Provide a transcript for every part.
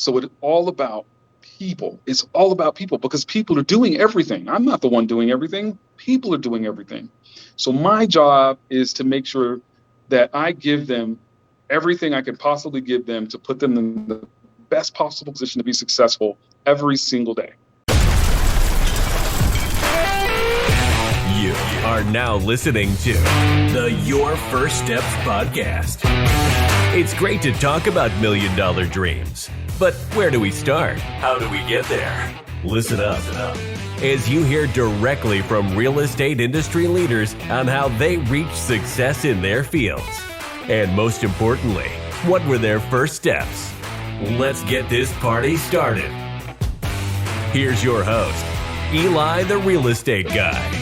So it's all about people. It's all about people because people are doing everything. I'm not the one doing everything. People are doing everything. So my job is to make sure that I give them everything I can possibly give them to put them in the best possible position to be successful every single day. You are now listening to the Your First Steps podcast. It's great to talk about $1 million dreams, but where do we start? How do we get there? Listen up as you hear directly from real estate industry leaders on how they reach success in their fields. And most importantly, what were their first steps? Let's get this party started. Here's your host, Eli the Real Estate Guy.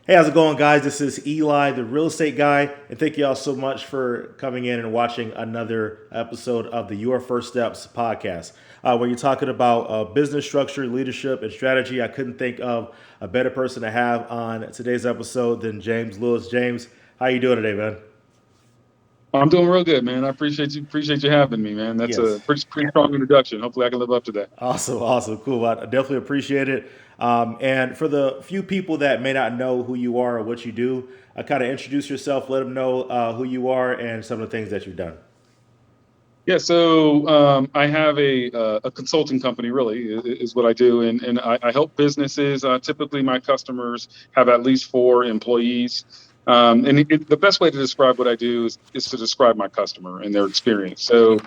Hey, how's it going, guys? This is Eli, the Real Estate Guy, and thank you all so much for coming in and watching another episode of the Your First Steps podcast. When you're talking about business structure, leadership, and strategy, I couldn't think of a better person to have on today's episode than James Lewis. James, how you doing today, man? I'm doing real good, man. I appreciate you having me, man. That's Yes. a pretty strong introduction. Hopefully I can live up to that. Awesome, cool. I definitely appreciate it. And for the few people that may not know who you are or what you do, kind of introduce yourself, let them know who you are and some of the things that you've done. Yeah, so I have a consulting company, really, is what I do, and I help businesses. Typically, my customers have at least 4 employees. The best way to describe what I do is to describe my customer and their experience. So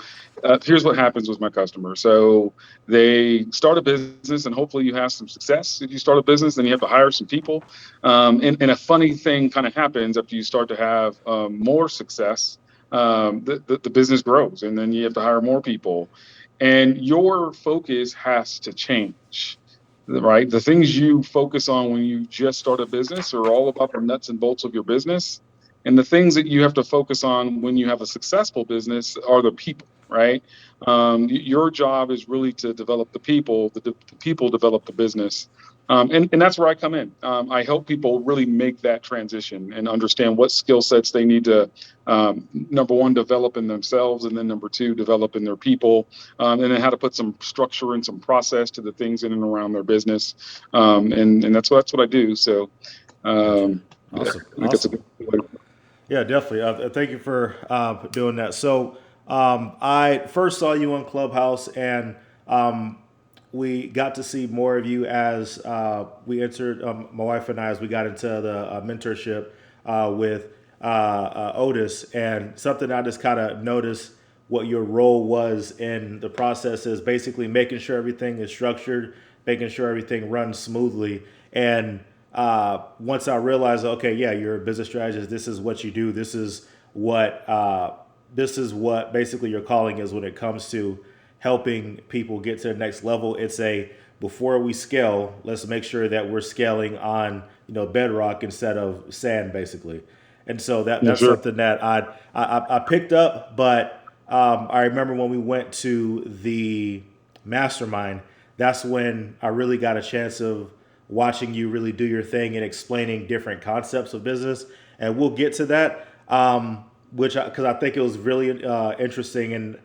here's what happens with my customer. So they start a business, and hopefully you have some success. If you start a business, then you have to hire some people. And a funny thing kind of happens after you start to have more success. The business grows, and then you have to hire more people. And your focus has to change. Right? The things you focus on when you just start a business are all about the nuts and bolts of your business. And the things that you have to focus on when you have a successful business are the people, right? Your job is really to develop the people. The people develop the business. And that's where I come in. I help people really make that transition and understand what skill sets they need to, number one, develop in themselves, and then number 2, develop in their people, and then how to put some structure and some process to the things in and around their business. And that's what I do. So, Awesome. I think it's a good way. Yeah, definitely. Thank you for doing that. So I first saw you on Clubhouse, and we got to see more of you as we entered, my wife and I, as we got into the mentorship with Otis. And something I just kind of noticed what your role was in the process is basically making sure everything is structured, making sure everything runs smoothly. And once I realized, okay, yeah, you're a business strategist. This is what you do. This is what basically your calling is when it comes to helping people get to the next level. It's before we scale, let's make sure that we're scaling on bedrock instead of sand, basically. And so that's Sure. something that I picked up. But I remember when we went to the mastermind, that's when I really got a chance of watching you really do your thing and explaining different concepts of business. And we'll get to that, because I think it was really interesting. And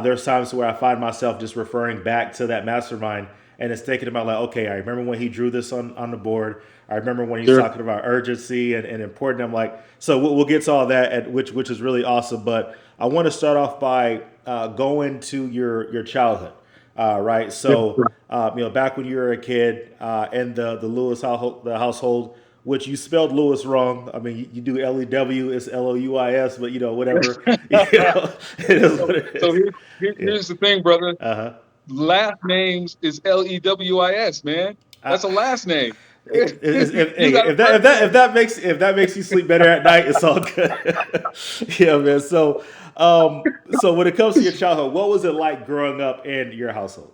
there's times where I find myself just referring back to that mastermind and it's thinking about like, okay, I remember when he drew this on the board. I remember when he was Sure. talking about urgency and important. I'm like, so we'll get to all that, which is really awesome. But I want to start off by going to your childhood. Right. So, back when you were a kid in the Lewis household, which you spelled Lewis wrong. I mean, you do Lew, it's Louis, but whatever. It is what it is. So here's the thing, brother. Uh-huh. Last names is Lewis, man. That's a last name. If that makes you sleep better at night, it's all good. Yeah, man. So when it comes to your childhood, what was it like growing up in your household?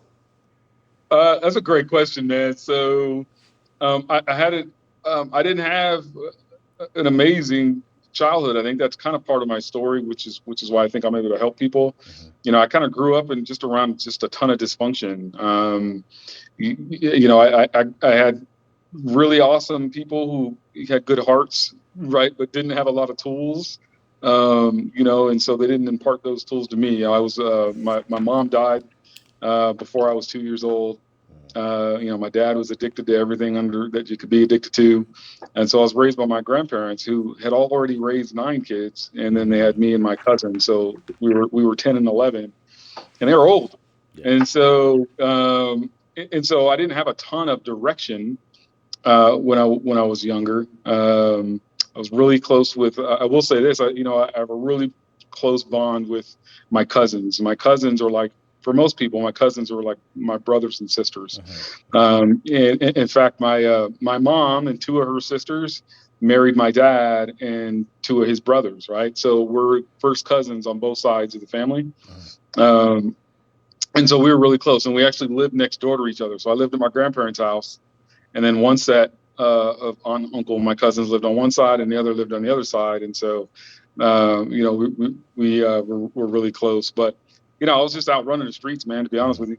That's a great question, man. So I had it. I didn't have an amazing childhood. I think that's kind of part of my story, which is why I think I'm able to help people. I kind of grew up in just around just a ton of dysfunction. I had really awesome people who had good hearts, right, but didn't have a lot of tools. And so they didn't impart those tools to me. I was my mom died before I was 2 years old. My dad was addicted to everything under that you could be addicted to, and so I was raised by my grandparents who had already raised 9 kids, and then they had me and my cousin. So we were 10 and 11, and they were old, Yeah. and so I didn't have a ton of direction when I was younger. I was really close with. I will say this. I have a really close bond with my cousins. My cousins are like, for most people, my cousins are like my brothers and sisters. And in fact, my mom and two of her sisters married my dad and two of his brothers. Right, so we're first cousins on both sides of the family. And so we were really close, and we actually lived next door to each other. So I lived at my grandparents' house, and then one set of uncle, my cousins lived on one side, and the other lived on the other side. And so, we're really close. But I was just out running the streets, man. To be honest with you.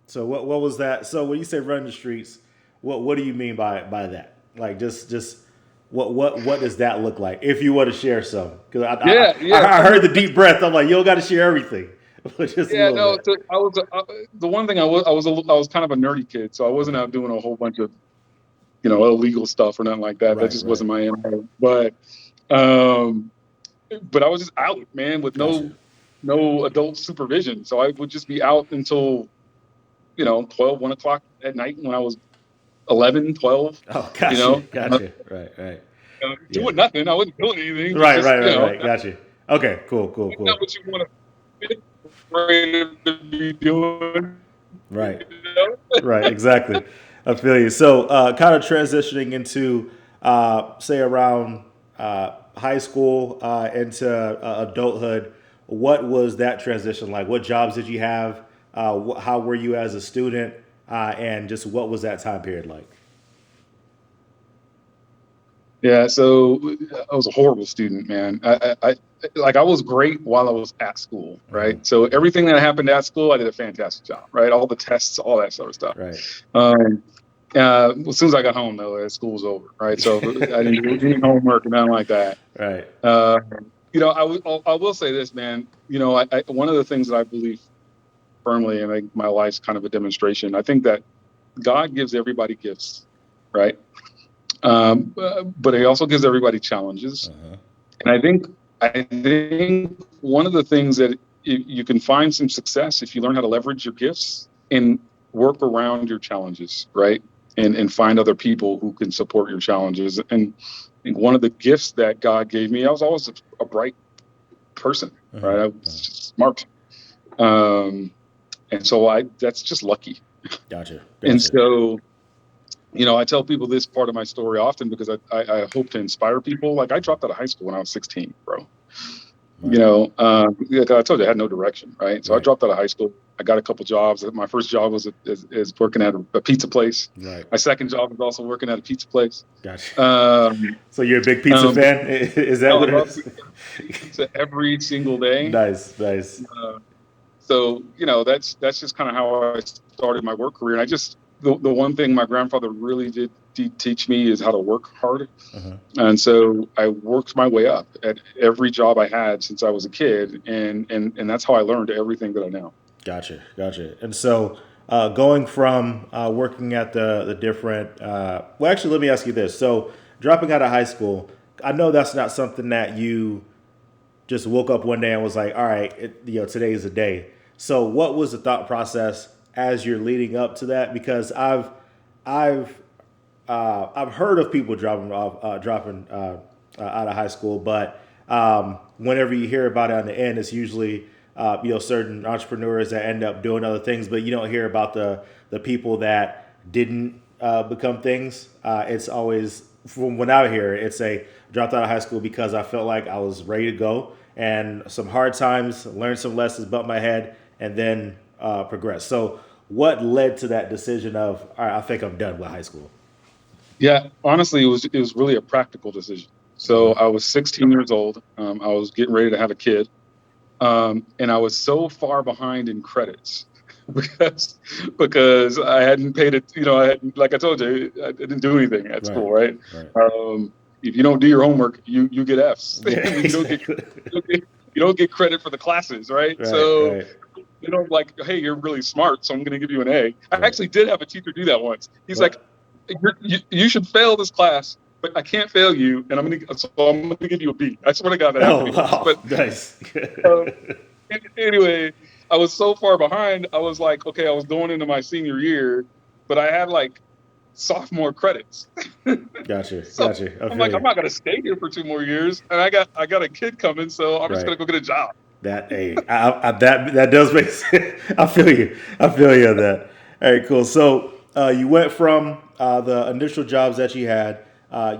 So what was that? So when you say run the streets, what do you mean by that? Like just what does that look like? If you want to share some, because I heard the deep breath. I'm like, you don't got to share everything. Just Yeah, no. bit. So the one thing I was kind of a nerdy kid, so I wasn't out doing a whole bunch of illegal stuff or nothing like that. That just wasn't my MO. But I was just out, man, with no adult supervision. So I would just be out until 12, 1 o'clock at night when I was 11, 12. Oh, gotcha. Right. Doing nothing. I wasn't doing anything. Right. Gotcha. Okay, cool. Not what you want to be doing. Right. Right. Exactly. I feel you. So, kind of transitioning into, say, around high school into adulthood. What was that transition like? What jobs did you have? How were you as a student? And just what was that time period like? Yeah, so I was a horrible student, man. I was great while I was at school, right? So everything that happened at school, I did a fantastic job, right? All the tests, all that sort of stuff. Right. As soon as I got home, though, school was over, right? So I didn't do any homework or nothing like that. Right. I will say this, man. One of the things that I believe firmly, and I think my life's kind of a demonstration. I think that God gives everybody gifts, right? But He also gives everybody challenges. And I think one of the things that you can find some success if you learn how to leverage your gifts and work around your challenges, right? And find other people who can support your challenges. And I think one of the gifts that God gave me, I was always a bright person, right? I was just smart. And so that's just lucky. Gotcha. And so, I tell people this part of my story often because I hope to inspire people. Like, I dropped out of high school when I was 16, bro. Right. Like I told you, I had no direction, right? So I dropped out of high school. I got a couple jobs. My first job was is working at a pizza place. Right. My second job was also working at a pizza place. Gotcha. So you're a big pizza fan? Is that what it is? Pizza every single day. Nice. So that's just kind of how I started my work career. And the one thing my grandfather really did teach me is how to work hard. And so I worked my way up at every job I had since I was a kid. And that's how I learned everything that I know. Gotcha. And so going from working at the different, well, actually, let me ask you this. So dropping out of high school, I know that's not something that you just woke up one day and was like, all right, today is the day. So what was the thought process as you're leading up to that? Because I've heard of people dropping out of high school, but whenever you hear about it on the end, it's usually certain entrepreneurs that end up doing other things, but you don't hear about the people that didn't become things. It's always, from when I hear it, it's dropped out of high school because I felt like I was ready to go, and some hard times, learned some lessons, bumped my head, and then progressed. So what led to that decision of, all right, I think I'm done with high school? Yeah, honestly, it was really a practical decision. So I was 16 years old. I was getting ready to have a kid. And I was so far behind in credits because I hadn't paid it. Like I told you, I didn't do anything at school, right? if you don't do your homework, you get Fs. Yeah, you don't get exactly. you don't get credit for the classes, right? Right, So right. like, hey, you're really smart, so I'm going to give you an A. I Right. actually did have a teacher do that once. He's like, But you should fail this class, but I can't fail you, and I'm gonna give you a B. I swear to God, that happened oh to me once. wow, But nice. uh, anyway, I was so far behind. I was like, okay, I was going into my senior year, but I had like sophomore credits. Gotcha, So gotcha. I I'm feel like, I'm you. not gonna stay here for 2 more years, and I got a kid coming, so I'm just Right. gonna go get a job. That that does make sense. I feel you. I feel you on that. All right, cool. So you went from the initial jobs that you had.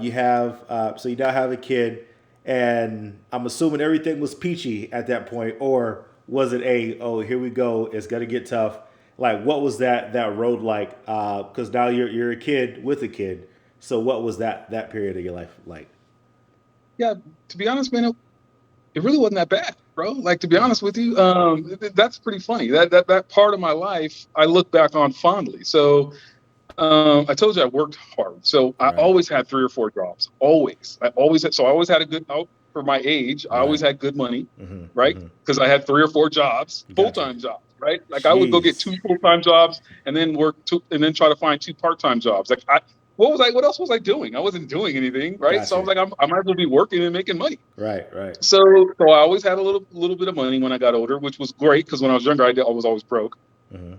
You have so you now have a kid, and I'm assuming everything was peachy at that point, or was it a oh here we go, it's gonna get tough? Like what was that road like? Because now you're a kid with a kid. So what was that period of your life like? Yeah, to be honest, man, it really wasn't that bad, bro. Like, to be Mm, honest with you, that's pretty funny. That part of my life I look back on fondly. So I told you I worked hard. So I right, always had 3 or 4 jobs. Always. I always had, so I always had a good out for my age. I always right. had good money, Mm-hmm, right? mm-hmm. Because I had 3 or 4 jobs, Gotcha. full-time jobs, right? Like I would go get Jeez. 2 full-time jobs and then work two and then try to find 2 part-time jobs. Like what else was I doing? I wasn't doing anything, right? So I was Gotcha. like, I might as well be working and making money. Right, right. So I always had a little bit of money when I got older, which was great because when I was younger, I was always broke. Hmm.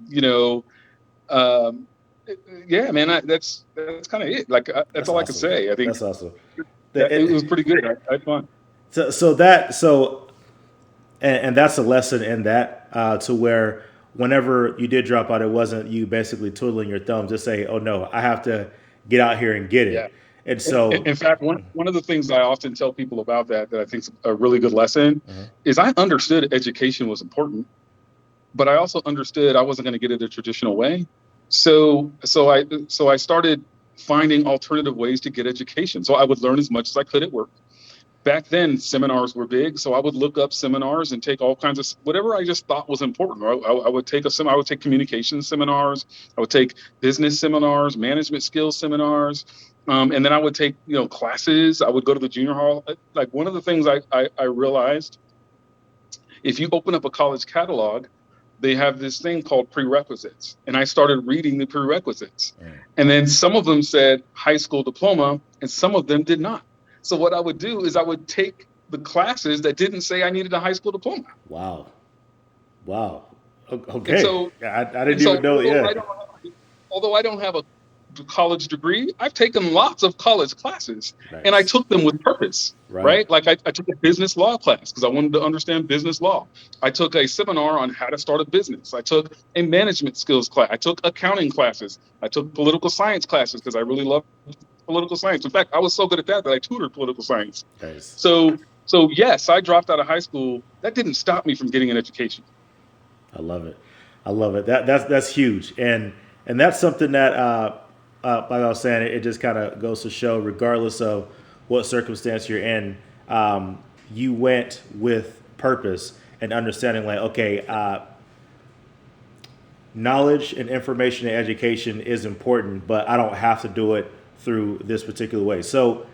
You know, um, yeah, man, that's kind of it. Like that's That's all I could awesome. say. I think That's awesome. that it was pretty good. I had fun. So and that's a lesson in that to where whenever you did drop out, it wasn't you basically twiddling your thumbs to say, "Oh no, I have to get out here and get Yeah. it." And so, In fact, one of the things I often tell people about that I think is a really good lesson mhm, is I understood education was important, but I also understood I wasn't going to get it a traditional way. So I started finding alternative ways to get education. So I would learn as much as I could at work. Back then, seminars were big, so I would look up seminars and take all kinds of whatever I just thought was important. I would take I would take communication seminars, I would take business seminars, management skills seminars, and then I would take classes. I would go to the junior hall. Like one of the things I realized, if you open up a college catalog, they have this thing called prerequisites, and I started reading the prerequisites, mm, and then some of them said high school diploma, and some of them did not. So what I would do is I would take the classes that didn't say I needed a high school diploma. wow, wow, And okay, so I and didn't so even know. Yeah, although I don't have a college degree, I've taken lots of college classes and I nice, took them with purpose, right, right? Like I took a business law class because I wanted to understand business law. I took a seminar on how to start a business. I took a management skills class. I took accounting classes. I took political science classes because I really love political science. In fact, I was so good at that I tutored political science. nice. So yes, I dropped out of high school. That didn't stop me from getting an education. I love it. I love it. That's huge, and that's something that, like I was saying, it just kind of goes to show, regardless of what circumstance you're in, you went with purpose and understanding. Like, okay, knowledge and information and education is important, but I don't have to do it through this particular way. So,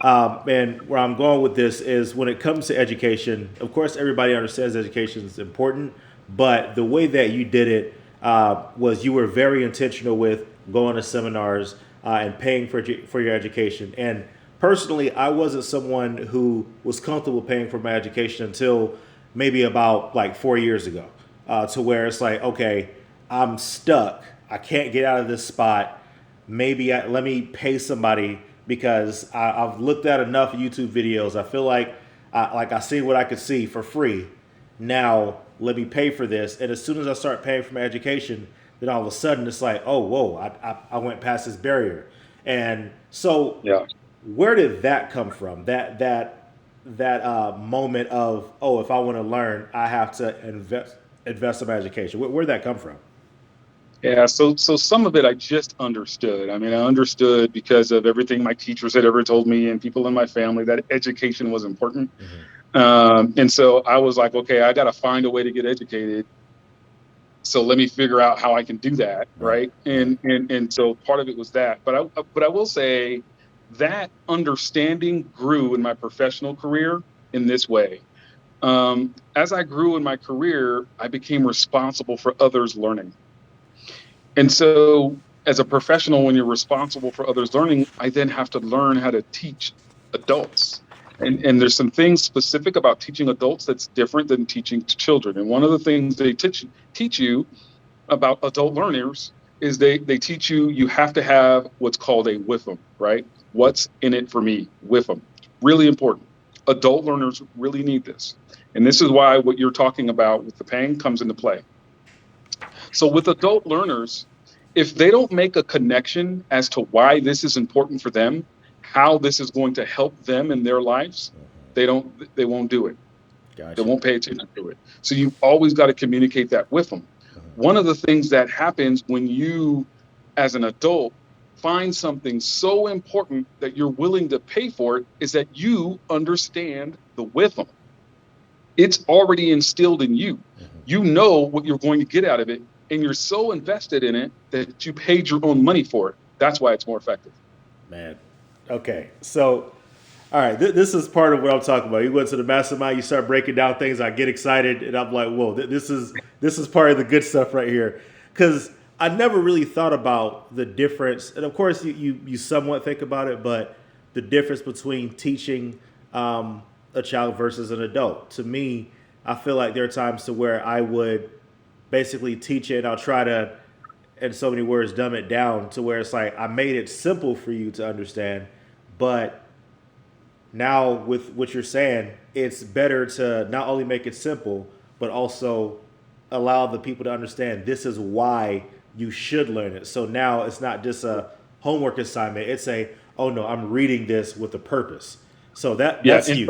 and where I'm going with this is when it comes to education, of course, everybody understands education is important, but the way that you did it was you were very intentional with going to seminars and paying for your education. And personally, I wasn't someone who was comfortable paying for my education until maybe about like 4 years ago, to where it's like, okay, I'm stuck. I can't get out of this spot. Maybe let me pay somebody because I've looked at enough YouTube videos. I feel like I see what I could see for free. Now let me pay for this. And as soon as I start paying for my education, then all of a sudden it's like, oh, whoa, I went past this barrier. And so Yeah. where did that come from? That moment of, oh, if I want to learn, I have to invest in my education. Where'd that come from? Yeah, so some of it I just understood. I mean, I understood because of everything my teachers had ever told me and people in my family that education was important. Hmm. And so I was like, okay, I got to find a way to get educated. So let me figure out how I can do that, Right, right? right. And so part of it was that. But I will say, that understanding grew in my professional career in this way. As I grew in my career, I became responsible for others' learning. And so, as a professional, when you're responsible for others' learning, I then have to learn how to teach adults. And there's some things specific about teaching adults that's different than teaching to children. And one of the things they teach you about adult learners is they teach you you have to have what's called a WIFM, right? What's in it for me? WIFM. Really important. Adult learners really need this. And this is why what you're talking about with the pain comes into play. So with adult learners, if they don't make a connection as to why this is important for them, how this is going to help them in their lives, they won't do it. Gotcha. They won't pay attention to it. So you've always got to communicate that with them. One of the things that happens when you, as an adult, find something so important that you're willing to pay for it is that you understand the WIFM. It's already instilled in you. You know what you're going to get out of it, and you're so invested in it that you paid your own money for it. That's why it's more effective. Man. Okay. So, all right, this is part of what I'm talking about. You went to the mastermind, you start breaking down things, I get excited, and I'm like, whoa, this is part of the good stuff right here. Because I never really thought about the difference, and of course you somewhat think about it, but the difference between teaching a child versus an adult. To me, I feel like there are times to where I would basically teach it, and I'll try to, in so many words, dumb it down to where it's like I made it simple for you to understand, but now with what you're saying, it's better to not only make it simple, but also allow the people to understand this is why you should learn it. So now it's not just a homework assignment. It's oh no, I'm reading this with a purpose. So that's huge.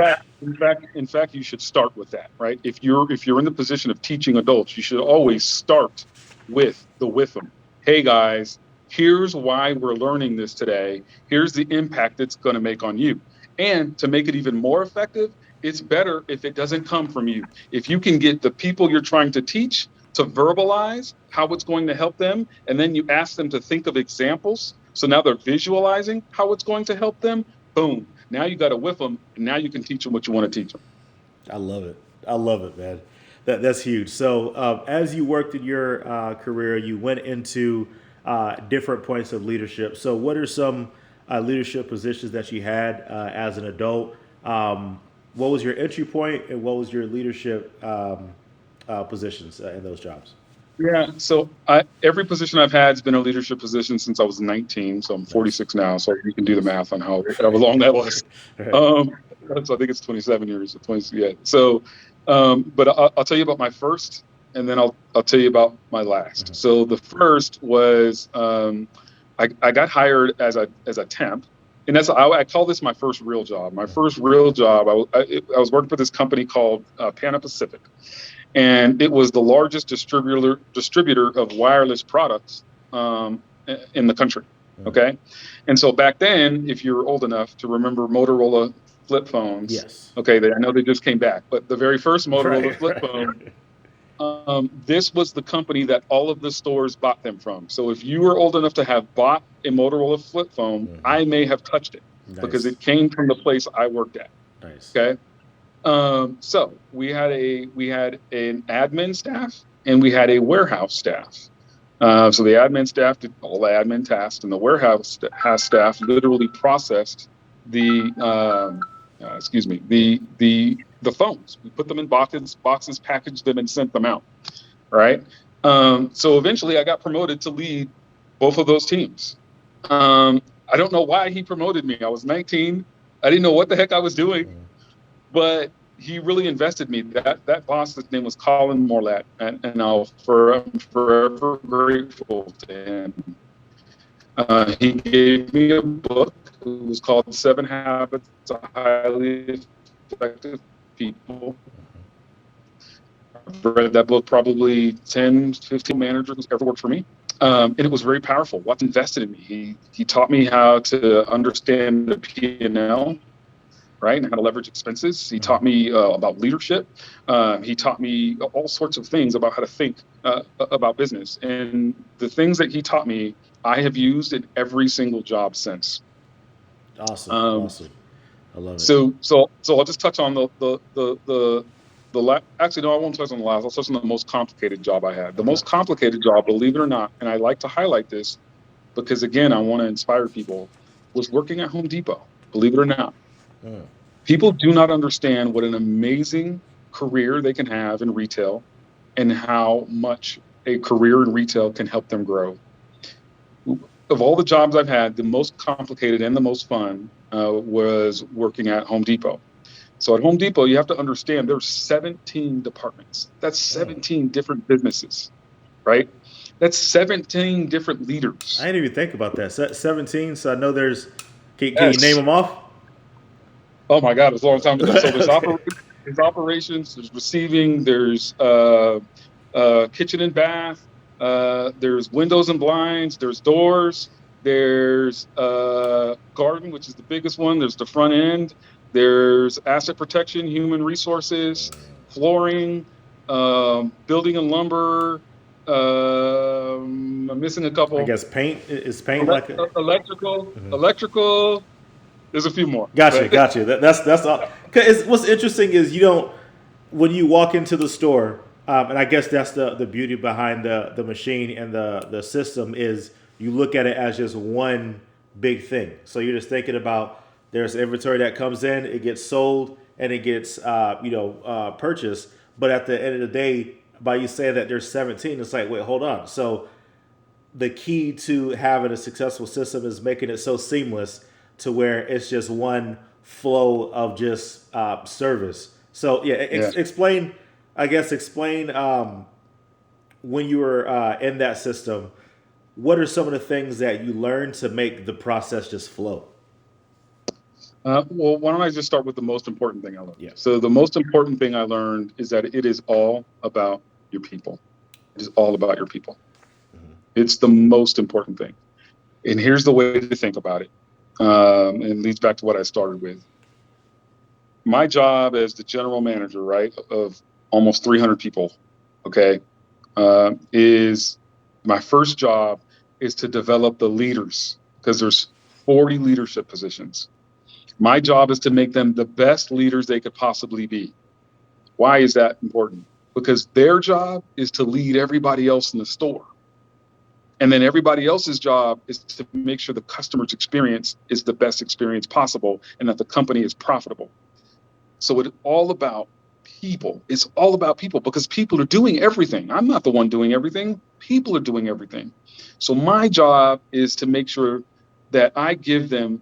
In fact, you should start with that, right? If you're in the position of teaching adults, you should always start with the WIFM. Hey guys, here's why we're learning this today. Here's the impact it's going to make on you. And to make it even more effective, it's better if it doesn't come from you. If you can get the people you're trying to teach to verbalize how it's going to help them, and then you ask them to think of examples. So now they're visualizing how it's going to help them. Boom. Now you got to whip them, and now you can teach them what you want to teach them. I love it, man. That's huge. So as you worked in your career, you went into different points of leadership. So what are some leadership positions that you had as an adult? What was your entry point, and what was your leadership positions in those jobs? Yeah, so every position I've had has been a leadership position since I was 19. So I'm 46 now. So you can do the math on however long that was. So I think it's 27 years. 20, yeah. So, but I'll tell you about my first, and then I'll tell you about my last. Mm-hmm. So the first was I got hired as a temp, and that's I call this my first real job. My first real job. I was working for this company called Pana Pacific. And it was the largest distributor of wireless products in the country. Okay. And so back then, if you're old enough to remember Motorola flip phones, yes. Okay, I know they just came back, but the very first Motorola flip phone, this was the company that all of the stores bought them from. So if you were old enough to have bought a Motorola flip phone, I may have touched it because it came from the place I worked at. Nice. Okay. So we had an admin staff and we had a warehouse staff. So the admin staff did all the admin tasks, and the warehouse staff literally processed the phones. We put them in boxes, packaged them, and sent them out. Right. So eventually, I got promoted to lead both of those teams. I don't know why he promoted me. I was 19. I didn't know what the heck I was doing. But he really invested me. That boss, his name was Colin Morlatt, and I'm forever grateful to him. He gave me a book. It was called 7 Habits of Highly Effective People. I've read that book probably 10, 15 managers who's ever worked for me. And it was very powerful. What's invested in me? He taught me how to understand the P&L. Right, and how to leverage expenses. He taught me about leadership. He taught me all sorts of things about how to think about business. And the things that he taught me, I have used in every single job since. Awesome. Um, Awesome. I love it. so I'll just touch on actually, no, I won't touch on the last. I'll touch on the most complicated job I had. The Okay. most complicated job, believe it or not, and I like to highlight this because again, I want to inspire people, was working at Home Depot. Believe it or not, Mm. people do not understand what an amazing career they can have in retail and how much a career in retail can help them grow. Of all the jobs I've had, the most complicated and the most fun was working at Home Depot. So at Home Depot, you have to understand there's 17 departments. That's Mm. 17 different businesses, right? That's 17 different I leaders. didn't even think about that. 17, so I know there's. Can you name Yes. them off? Oh my God, it's a long time ago. So Okay. there's operations, there's receiving, there's kitchen and bath, there's windows and blinds, there's doors, there's garden, which is the biggest one. There's the front end. There's asset protection, human resources, flooring, building and lumber. I'm missing a I couple. guess paint is paint like a. Electrical. There's a few more, Gotcha, but gotcha. That's all. Cause what's interesting is you don't when you walk into the store, and I guess that's the beauty behind the machine and the system is you look at it as just one big thing. So you're just thinking about there's inventory that comes in, it gets sold, and it gets purchased. But at the end of the day, by you saying that there's 17, it's like wait, hold on. So the key to having a successful system is making it so seamless to where it's just one flow of just service. So yeah, yeah. explain. I guess explain when you were in that system. What are some of the things that you learned to make the process just flow? Well, why don't I just start with the most important thing I learned? Yeah. So the most important thing I learned is that it is all about your people. It is all about your people. It's the most important thing. And here's the way to think about it. And it leads back to what I started with. My job as the general manager, right, of almost 300 people, okay, is my first job is to develop the leaders because there's 40 leadership positions. My job is to make them the best leaders they could possibly be. Why is that important? Because their job is to lead everybody else in the store. And then everybody else's job is to make sure the customer's experience is the best experience possible and that the company is profitable. So it's all about people. It's all about people because people are doing everything. I'm not the one doing everything. People are doing everything. So my job is to make sure that I give them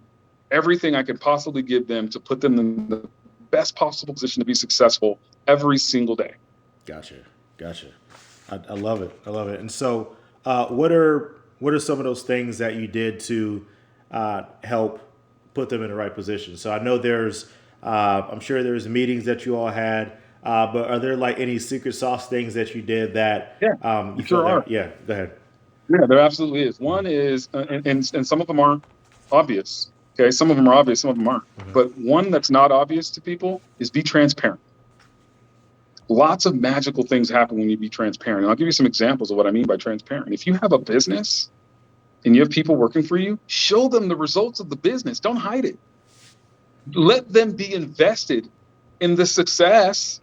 everything I can possibly give them to put them in the best possible position to be successful every single day. Gotcha, gotcha. I love it. I love it. And so, what are some of those things that you did to help put them in the right position? So I know I'm sure there's meetings that you all had, but are there like any secret sauce things that you did that Yeah, you felt sure are. that? Yeah, go ahead. Yeah, there absolutely is. One is, and some of them aren't obvious. Okay, some of them are obvious, some of them aren't. But one that's not obvious to people is be transparent. Lots of magical things happen when you be transparent. And I'll give you some examples of what I mean by transparent. If you have a business and you have people working for you, show them the results of the business. Don't hide it. Let them be invested in the success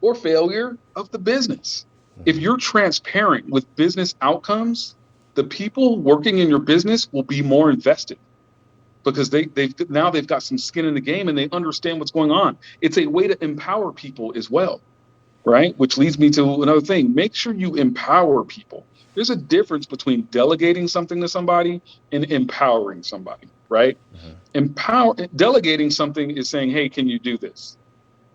or failure of the business. If you're transparent with business outcomes, the people working in your business will be more invested because they've got some skin in the game and they understand what's going on. It's a way to empower people as well, right? Which leads me to another thing. Make sure you empower people. There's a difference between delegating something to somebody and empowering somebody, right? Delegating something is saying, hey, can you do this?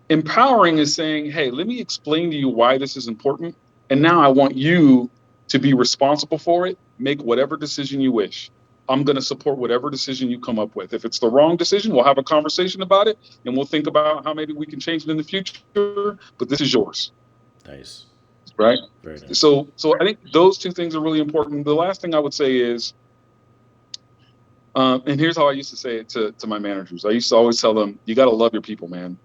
Empowering is saying, hey, let me explain to you why this is important. And now I want you to be responsible for it. Make whatever decision you wish. I'm going to support whatever decision you come up with. If it's the wrong decision, we'll have a conversation about it and we'll think about how maybe we can change it in the future. But this is yours. Nice. Right. Very nice. So I think those two things are really important. The last thing I would say is, and here's how I used to say it to my managers. I used to always tell them, you got to love your people, man.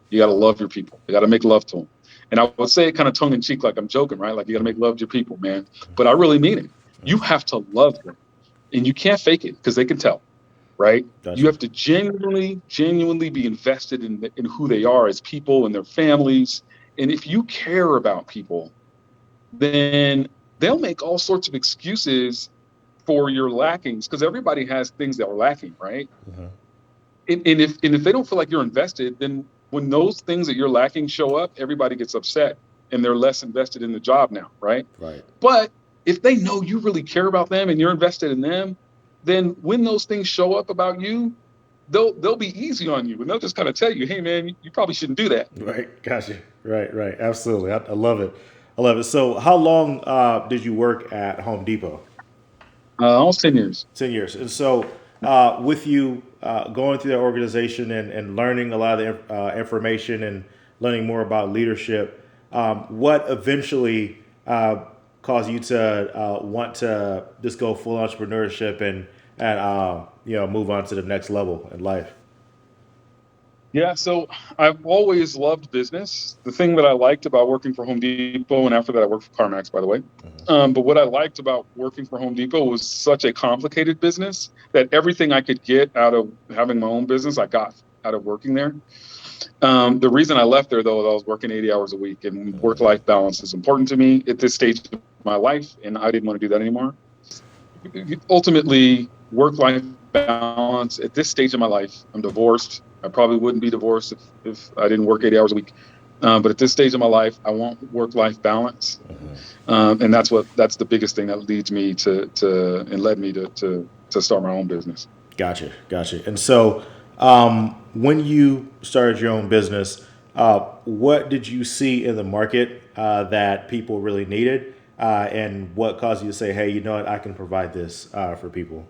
You got to love your people. You got to make love to them. And I would say it kind of tongue in cheek, like I'm joking, right? Like you got to make love to your people, man. But I really mean it. You have to love them and you can't fake it because they can tell. right? You Gotcha. have to genuinely be invested in who they are as people and their families. And if you care about people, then they'll make all sorts of excuses for your lackings because everybody has things that are lacking, right? Uh-huh. And if they don't feel like you're invested, then when those things that you're lacking show up, everybody gets upset and they're less invested in the job now, right? Right. But if they know you really care about them and you're invested in them, then when those things show up about you, they'll be easy on you and they'll just kind of tell you, hey man, you probably shouldn't do that. Right. Gotcha. Right. Right. Absolutely. I love it. I love it. So, how long did you work at Home Depot? Almost 10 years. 10 years. And so, with you going through that organization and learning a lot of the information and learning more about leadership, what eventually caused you to want to just go full entrepreneurship and move on to the next level in life? Yeah, so I've always loved business. The thing that I liked about working for Home Depot, and after that I worked for CarMax, by the way. But what I liked about working for Home Depot was such a complicated business that everything I could get out of having my own business, I got out of working there. The reason I left there, though, is I was working 80 hours a week, and work-life balance is important to me at this stage of my life, and I didn't want to do that anymore. Ultimately, work-life balance at this stage of my life, I'm divorced. I probably wouldn't be divorced if I didn't work 80 hours a week. But at this stage of my life, I want work-life balance, and that's the biggest thing that leads me and led me to start my own business. Gotcha, gotcha. And so, when you started your own business, what did you see in the market that people really needed, and what caused you to say, "Hey, you know what? I can provide this for people."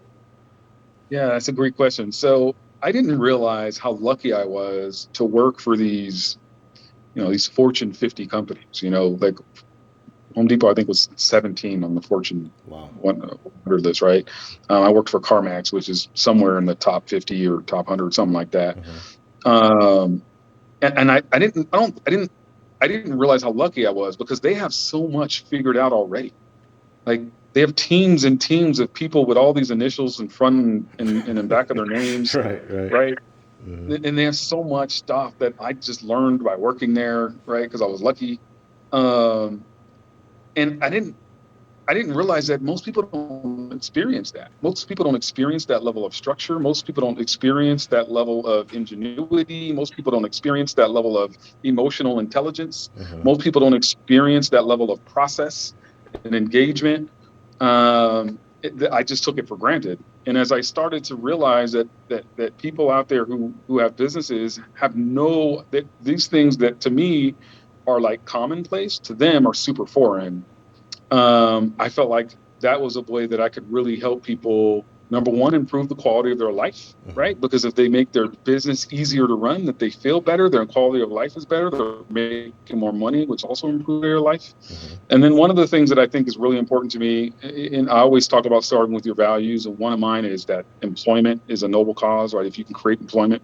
Yeah, that's a great question. So I didn't realize how lucky I was to work for these Fortune 50 companies. Like Home Depot, I think was 17 on the Fortune Wow. 100 list, right? I worked for CarMax, which is somewhere in the top 50 or top 100, something like that. Um, and I didn't realize how lucky I was because they have so much figured out already. Like they have teams and teams of people with all these initials in front and in back of their names, Right, right. right? And they have so much stuff that I just learned by working there, right? Because I was lucky. Um, and I didn't realize that most people don't experience that. Most people don't experience that level of structure. Most people don't experience that level of ingenuity. Most people don't experience that level of emotional intelligence. Most people don't experience that level of process and engagement. I just took it for granted. And as I started to realize that people out there who have businesses have that these things that to me are like commonplace, to them are super foreign. I felt like that was a way that I could really help people. Number one, improve the quality of their life, right? Because if they make their business easier to run, that they feel better, their quality of life is better, they're making more money, which also improves their life. And then one of the things that I think is really important to me, and I always talk about starting with your values, and one of mine is that employment is a noble cause, right? If you can create employment.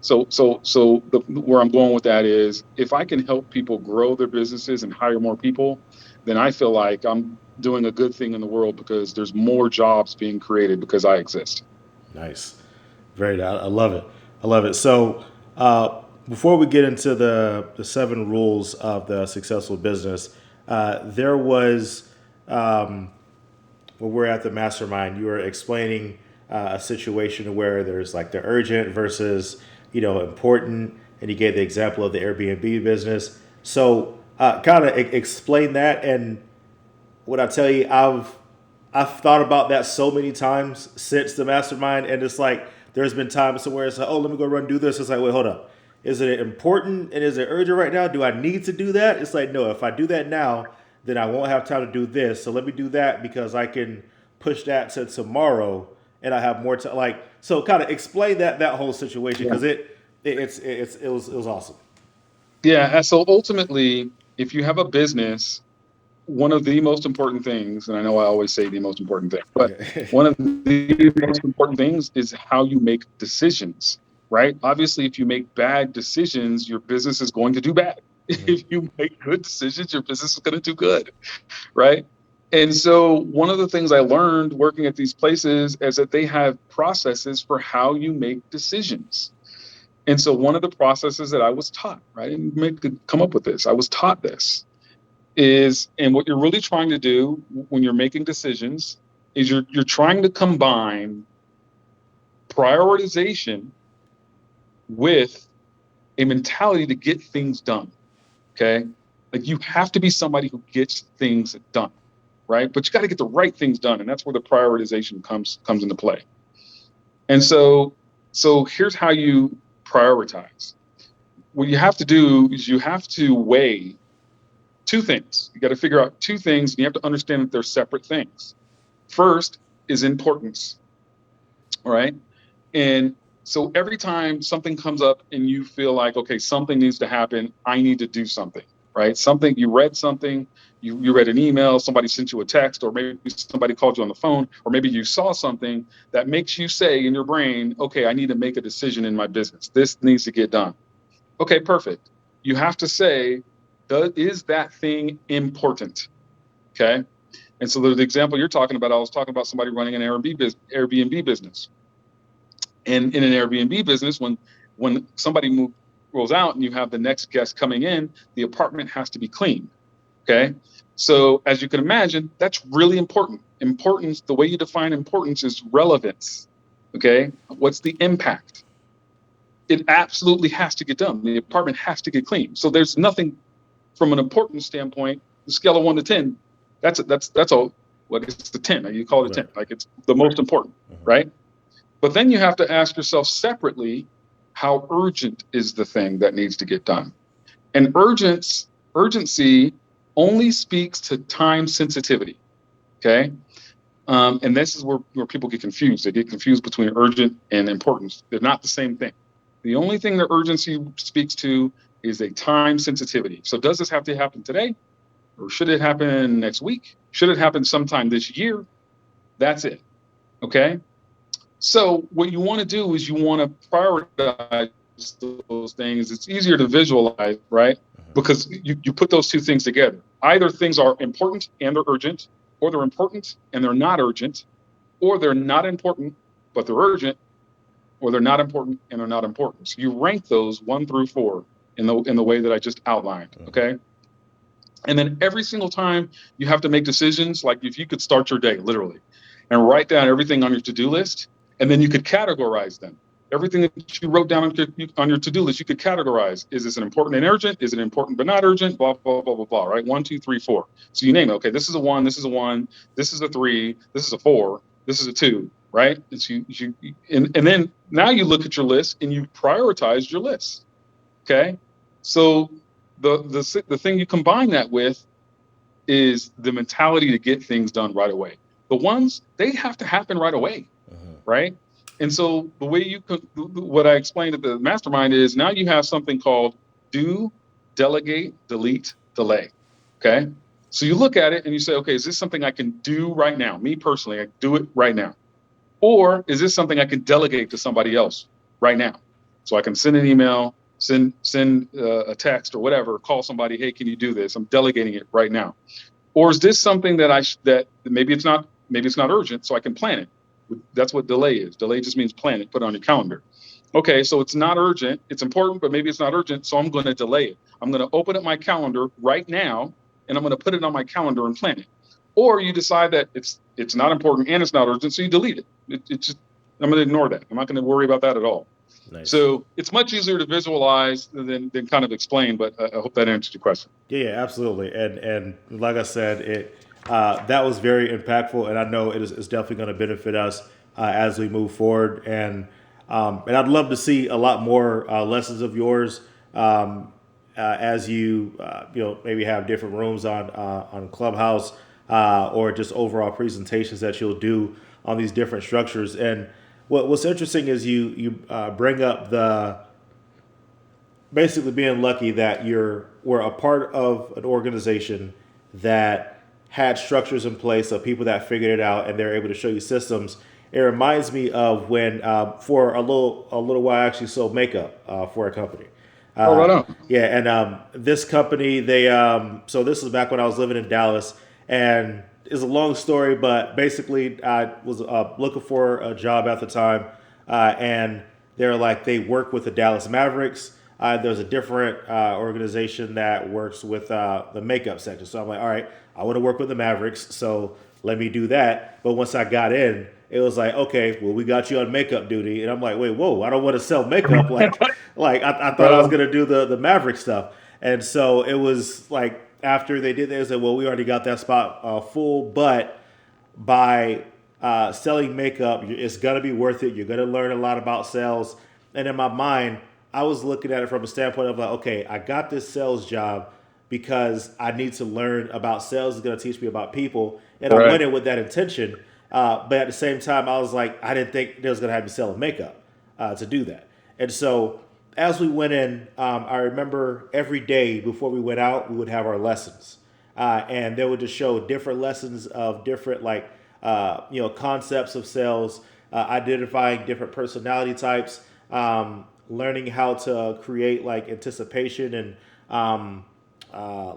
Where I'm going with that is if I can help people grow their businesses and hire more people, then I feel like I'm doing a good thing in the world because there's more jobs being created because I exist. Nice. Very. I love it. I love it. So, before we get into the 7 rules of the successful business, there was when we're at the mastermind, you were explaining a situation where there's like the urgent versus important, and you gave the example of the Airbnb business. So, kind of explain that. And what I tell you, I've thought about that so many times since the mastermind, and it's like there's been times somewhere it's like, oh, let me go run and do this. It's like, wait, hold up. Is it important and is it urgent right now? Do I need to do that? It's like, no, if I do that now, then I won't have time to do this. So let me do that because I can push that to tomorrow and I have more time. Like, so kind of explain that whole situation because it was awesome. Yeah. And so ultimately, if you have a business, one of the most important things, and I know I always say the most important thing, but Okay. one of the most important things is how you make decisions, right? Obviously, if you make bad decisions, your business is going to do bad. If you make good decisions, your business is going to do good, right? And so one of the things I learned working at these places is that they have processes for how you make decisions. And so one of the processes that I was taught, right, I didn't come up with this, I was taught this, is, and what you're really trying to do when you're making decisions is you're trying to combine prioritization with a mentality to get things done. Okay. Like you have to be somebody who gets things done, right? But you got to get the right things done. And that's where the prioritization comes into play. And so here's how you prioritize. What you have to do is you have to weigh two things. You got to figure out two things, and you have to understand that they're separate things. First is importance, all right? And so every time something comes up and you feel like, okay, something needs to happen, I need to do something, right? Something, you read something, you read an email, somebody sent you a text, or maybe somebody called you on the phone, or maybe you saw something that makes you say in your brain, okay, I need to make a decision in my business. This needs to get done. Okay, perfect. You have to say, is that thing important? Okay. And so the example you're talking about, I was talking about somebody running an Airbnb business. And in an Airbnb business, when somebody rolls out and you have the next guest coming in, the apartment has to be clean. Okay. So as you can imagine, that's really important. Importance, the way you define importance is relevance. Okay. What's the impact? It absolutely has to get done. The apartment has to get clean. So there's nothing from an importance standpoint, the scale of 1 to 10, that's all. What is the 10? You call it a 10, like it's the most important, right? But then you have to ask yourself separately, how urgent is the thing that needs to get done? And urgency only speaks to time sensitivity, okay? And this is where people get confused. They get confused between urgent and importance. They're not the same thing. The only thing that urgency speaks to is a time sensitivity. So does this have to happen today? Or should it happen next week? Should it happen sometime this year? That's it, okay? So what you want to do is you want to prioritize those things. It's easier to visualize, right? Because you put those two things together. Either things are important and they're urgent, or they're important and they're not urgent, or they're not important, but they're urgent, or they're not important and they're not important. So you rank those 1 through 4 in the way that I just outlined, okay? And then every single time you have to make decisions, like if you could start your day literally and write down everything on your to-do list, and then you could categorize them. Everything that you wrote down on your to-do list, you could categorize. Is this an important and urgent? Is it important but not urgent? Blah, blah, blah, blah, blah, right? 1, 2, 3, 4. So you name it. Okay, this is a 1, this is a 1, this is a 3, this is a 4, this is a 2, right? And, so and then now you look at your list and you prioritize your list, okay? So the thing you combine that with is the mentality to get things done right away. The ones, they have to happen right away, right? And so the way what I explained at the mastermind is now you have something called do, delegate, delete, delay, okay? So you look at it and you say, okay, is this something I can do right now? Me personally, I do it right now. Or is this something I can delegate to somebody else right now? So I can send an email, send a text or whatever, call somebody, hey, can you do this? I'm delegating it right now. Or is this something that maybe it's not urgent, so I can plan it. That's what delay is. Delay just means plan it, put it on your calendar. Okay, so it's not urgent, it's important, but maybe it's not urgent, so I'm going to delay it. I'm going to open up my calendar right now, and I'm going to put it on my calendar and plan it. Or you decide that it's not important and it's not urgent, so you delete it. It's just, I'm going to ignore that. I'm not going to worry about that at all. Nice. So it's much easier to visualize than kind of explain, but I hope that answers your question. Yeah, absolutely. And like I said, that was very impactful, and I know it's definitely going to benefit us as we move forward. And I'd love to see a lot more lessons of yours as you maybe have different rooms on Clubhouse or just overall presentations that you'll do on these different structures. And what's interesting is you bring up the basically being lucky that we're a part of an organization that had structures in place of people that figured it out and they're able to show you systems. It reminds me of when for a little while I actually sold makeup for a company. Right on. Yeah, and this company, so this was back when I was living in Dallas, And it's a long story, but basically, I was looking for a job at the time, and they're like they work with the Dallas Mavericks. There's a different organization that works with the makeup section. So I'm like, all right, I want to work with the Mavericks, so let me do that. But once I got in, it was like, okay, well, we got you on makeup duty, and I'm like, wait, whoa, I don't want to sell makeup. Like I thought I was Well, gonna do the Maverick stuff, and so it was like after they did that, they said, well, we already got that spot full, but by selling makeup, it's gonna be worth it. You're gonna learn a lot about sales. And in my mind, I was looking at it from a standpoint of like, okay, I got this sales job because I need to learn about sales. It's gonna teach me about people, and I right. went in with that intention. But at the same time, I was like, I didn't think they was gonna have me selling makeup to do that. And so as we went in, I remember every day before we went out, we would have our lessons, and they would just show different lessons of different concepts of sales, identifying different personality types, learning how to create like anticipation and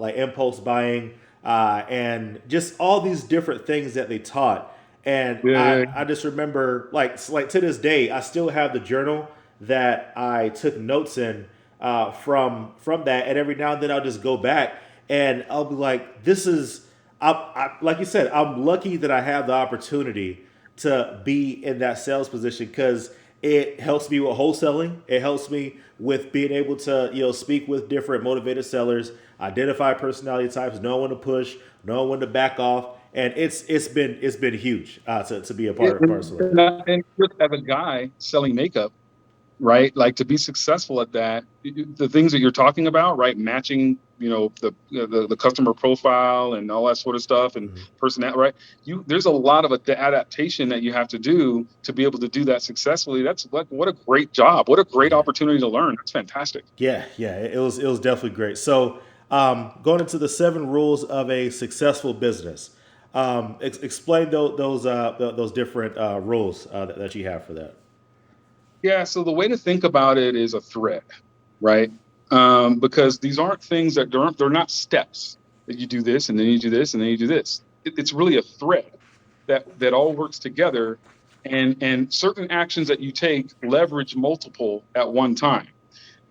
like impulse buying, and just all these different things that they taught. And Yeah, yeah, I just remember like to this day, I still have the journal that I took notes in from that, and every now and then I'll just go back and I'll be like, "This is," like you said, I'm lucky that I have the opportunity to be in that sales position because it helps me with wholesaling. It helps me with being able to speak with different motivated sellers, identify personality types, know when to push, know when to back off, and it's been huge to be a yeah. part of personally. And just as a guy selling makeup, right? Like to be successful at that, the things that you're talking about, right? Matching, the customer profile and all that sort of stuff, and Mhm. personality, right? There's a lot of adaptation that you have to do to be able to do that successfully. That's what a great job, what a great Yeah. opportunity to learn. That's fantastic. Yeah. It was definitely great. So, going into the 7 rules of a successful business, explain those different rules that you have for that. Yeah. So the way to think about it is a thread, right? Because these aren't things they're not steps that you do this and then you do this and then you do this. It's really a thread that all works together, and certain actions that you take leverage multiple at one time.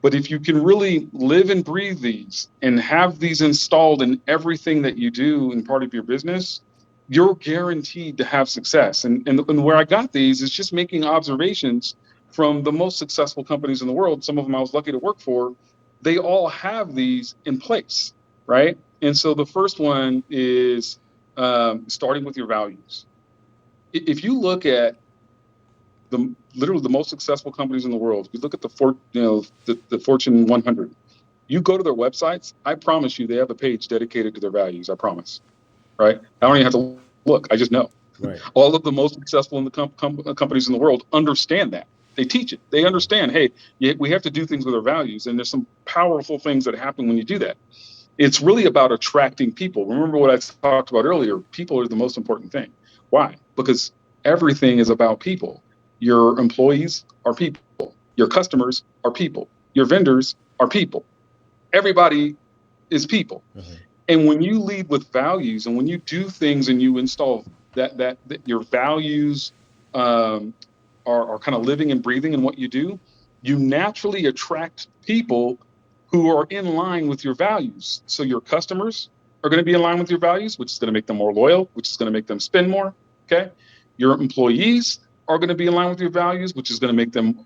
But if you can really live and breathe these and have these installed in everything that you do in part of your business, you're guaranteed to have success. And where I got these is just making observations from the most successful companies in the world. Some of them I was lucky to work for. They all have these in place, right? And so the first one is starting with your values. If you look at literally the most successful companies in the world, if you look at the Fortune 100, you go to their websites, I promise you they have a page dedicated to their values. I promise, right? I don't even have to look. I just know. Right. All of the most successful in the companies in the world understand that. They teach it. They Mhm. understand, hey, we have to do things with our values. And there's some powerful things that happen when you do that. It's really about attracting people. Remember what I talked about earlier? People are the most important thing. Why? Because everything is about people. Your employees are people. Your customers are people. Your vendors are people. Everybody is people. Mhm. And when you lead with values, and when you do things and you install that your values um, are kind of living and breathing in what you do, you naturally attract people who are in line with your values. So your customers are going to be in line with your values, which is going to make them more loyal, which is going to make them spend more. Okay. Your employees are going to be in line with your values, which is going to make them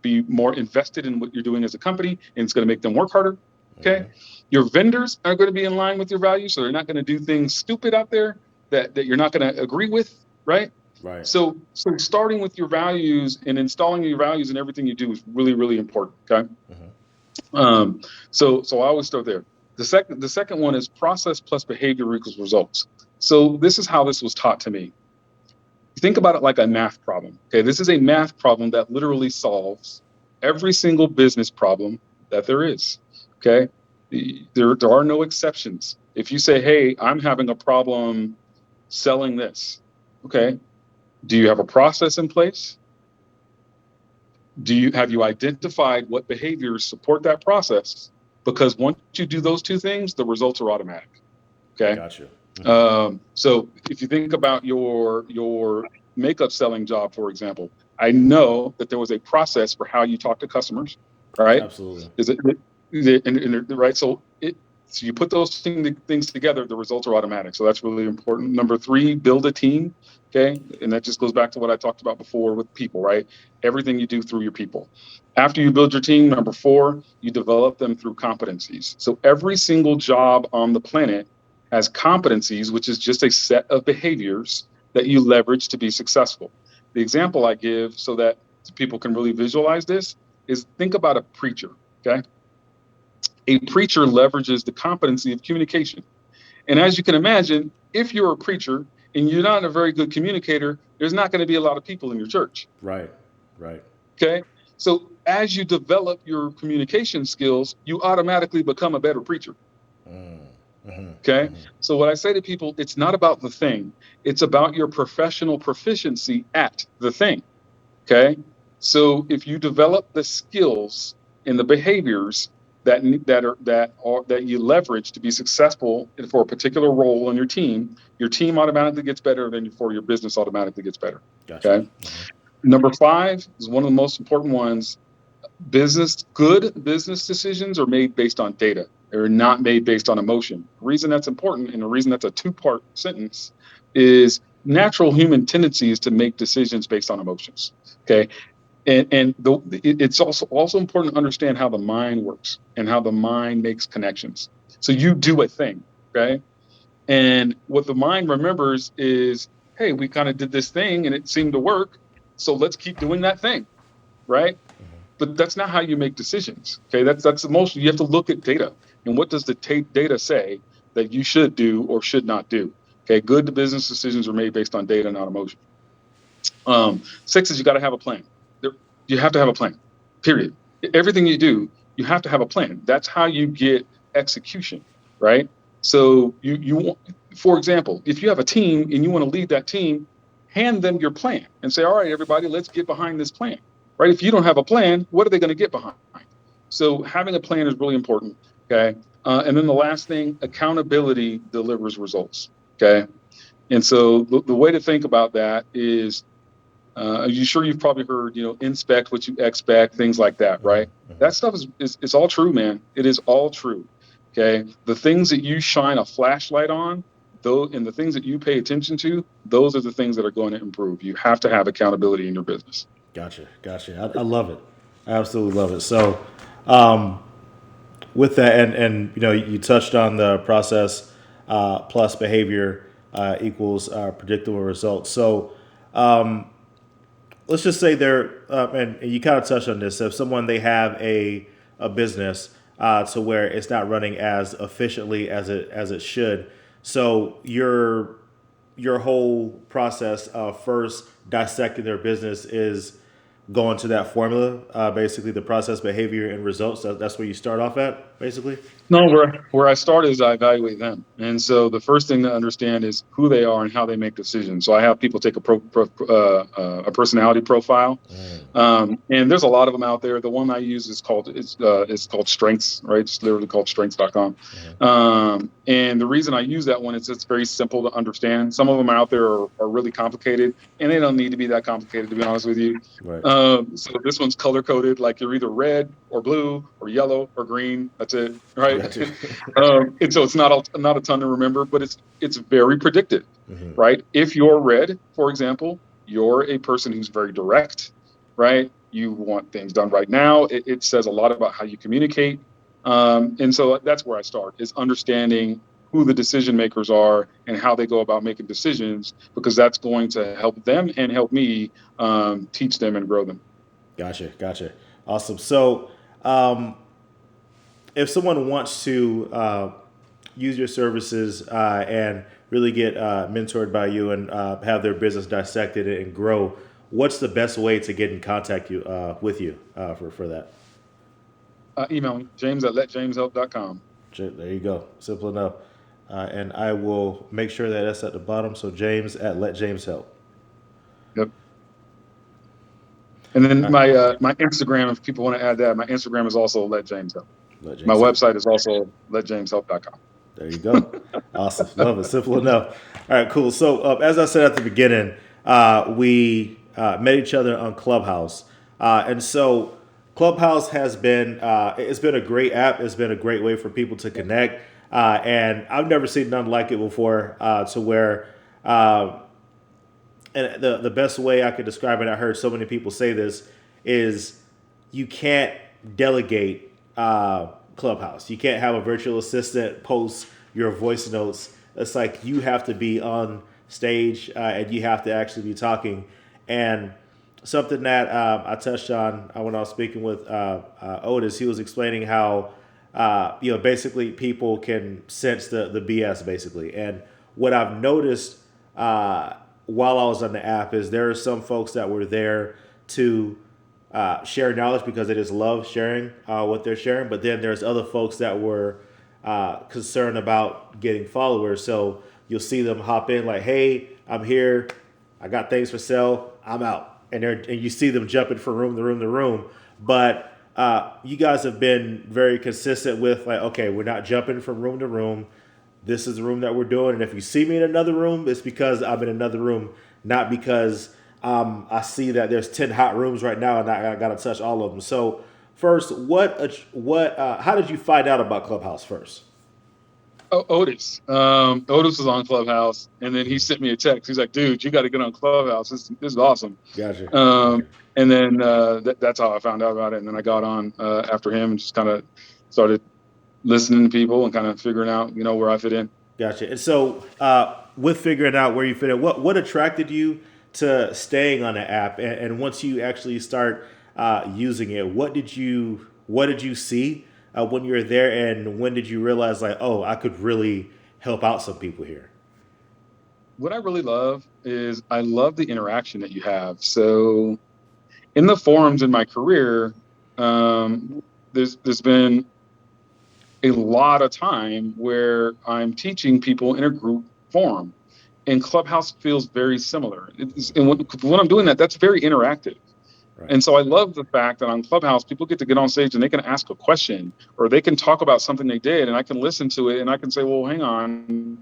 be more invested in what you're doing as a company, and it's going to make them work harder. Okay. Mhm. Your vendors are going to be in line with your values, so they're not going to do things stupid out there that you're not going to agree with, right? Right. So starting with your values and installing your values in everything you do is really, really important. Okay. Mhm. Um, so I always start there. The second one is process plus behavior equals results. So this is how this was taught to me. You think about it like a math problem. Okay, this is a math problem that literally solves every single business problem that there is. Okay, there are no exceptions. If you say, "Hey, I'm having a problem selling this," okay, do you have a process in place? Have you identified what behaviors support that process? Because once you do those two things, the results are automatic. Okay. Gotcha. So if you think about your makeup selling job, for example, I know that there was a process for how you talk to customers, right? Absolutely. Right? So you put those things together, the results are automatic. So that's really important. Number three, build a team. Okay. And that just goes back to what I talked about before with people, right? Everything you do through your people. After you build your team, number four, you develop them through competencies. So every single job on the planet has competencies, which is just a set of behaviors that you leverage to be successful. The example I give so that people can really visualize this is think about a preacher. Okay. A preacher leverages the competency of communication. And as you can imagine, if you're a preacher and you're not a very good communicator, there's not going to be a lot of people in your church. Right. Right. Okay. So as you develop your communication skills, you automatically become a better preacher. Okay. So what I say to people, it's not about the thing. It's about your professional proficiency at the thing. Okay. So if you develop the skills and the behaviors that you leverage to be successful for a particular role on your team automatically gets better, then for your business automatically gets better. Gotcha. Okay. Number five is one of the most important ones. Good business decisions are made based on data. They're not made based on emotion. The reason that's important, and the reason that's a two-part sentence, is natural human tendency is to make decisions based on emotions. Okay. It's also important to understand how the mind works and how the mind makes connections. So you do a thing, okay? And what the mind remembers is, hey, we kind of did this thing and it seemed to work, so let's keep doing that thing, right? But that's not how you make decisions. Okay, that's the most. You have to look at data, and what does the data say that you should do or should not do? Okay, good business decisions are made based on data, not emotion. Six is you got to have a plan. You have to have a plan. Period. Everything you do, you have to have a plan. That's how you get execution, right? So you want, for example, if you have a team and you want to lead that team, hand them your plan and say, all right, everybody, let's get behind this plan. Right? If you don't have a plan, what are they going to get behind? So having a plan is really important. Okay. And then the last thing, accountability delivers results. Okay. And so the way to think about that is, you've probably heard, inspect what you expect, things like that, right? That stuff is all true, man. It is all true. Okay. The things that you shine a flashlight on, and the things that you pay attention to, those are the things that are going to improve. You have to have accountability in your business. Gotcha. I love it. I absolutely love it. So, with that, and you touched on the process plus behavior equals predictable results. So, let's just say and you kind of touched on this. If someone they have a business to where it's not running as efficiently as it should, so your whole process of first dissecting their business is going to that formula, basically the process, behavior, and results. That's where you start off at, basically. No, where I start is I evaluate them. And so the first thing to understand is who they are and how they make decisions. So I have people take a personality profile. And there's a lot of them out there. The one I use is called Strengths, right? It's literally called strengths.com. And the reason I use that one is it's very simple to understand. Some of them out there are really complicated, and they don't need to be that complicated, to be honest with you. Right. So this one's color coded, like you're either red or blue or yellow or green. That's it, right? Gotcha. And so it's not a ton to remember, but it's very predictive, right? If you're red, for example, you're a person who's very direct, right? You want things done right now. It says a lot about how you communicate. And so that's where I start, is understanding who the decision makers are and how they go about making decisions, because that's going to help them and help me teach them and grow them. Gotcha. Awesome. So, if someone wants to use your services and really get mentored by you and have their business dissected and grow, what's the best way to get in contact with you for that? Email me, james@letjameshelp.com. There you go. Simple enough. And I will make sure that that's at the bottom. So James@letjameshelp. Yep. And then my Instagram, if people want to add that, my Instagram is also letjameshelp. My website is also letjameshelp.com. There you go. Awesome. Love it. Simple enough. All right, cool. So, as I said at the beginning, we met each other on Clubhouse. And so Clubhouse has been, it's been a great app. It's been a great way for people to connect. And I've never seen nothing like it before, to where, and the best way I could describe it, I heard so many people say this, is you can't delegate Clubhouse. You can't have a virtual assistant post your voice notes. It's like you have to be on stage, and you have to actually be talking. And something that I touched on when I was speaking with Otis, he was explaining how basically people can sense the BS basically. And what I've noticed while I was on the app is there are some folks that were there to share knowledge because they just love sharing what they're sharing. But then there's other folks that were concerned about getting followers. So you'll see them hop in like, hey, I'm here. I got things for sale. I'm out. And you see them jumping from room to room to room. But you guys have been very consistent with like, okay, we're not jumping from room to room. This is the room that we're doing. And if you see me in another room, it's because I'm in another room, not because I see that there's 10 hot rooms right now and I got to touch all of them. So first, how did you find out about Clubhouse first? Oh, Otis. Otis was on Clubhouse, and then he sent me a text. He's like, "Dude, you got to get on Clubhouse. This is awesome." Gotcha. And then that's how I found out about it. And then I got on after him and just kind of started listening to people and kind of figuring out, where I fit in. Gotcha. And so, with figuring out where you fit in, what attracted you to staying on the app? And once you actually start using it, what did you see when you were there, and when did you realize like, oh, I could really help out some people here? What I really love is I love the interaction that you have. So in the forums in my career, there's been a lot of time where I'm teaching people in a group forum, and Clubhouse feels very similar. And when I'm doing that, that's very interactive. Right. And so I love the fact that on Clubhouse, people get to get on stage and they can ask a question, or they can talk about something they did, and I can listen to it and I can say, well, hang on,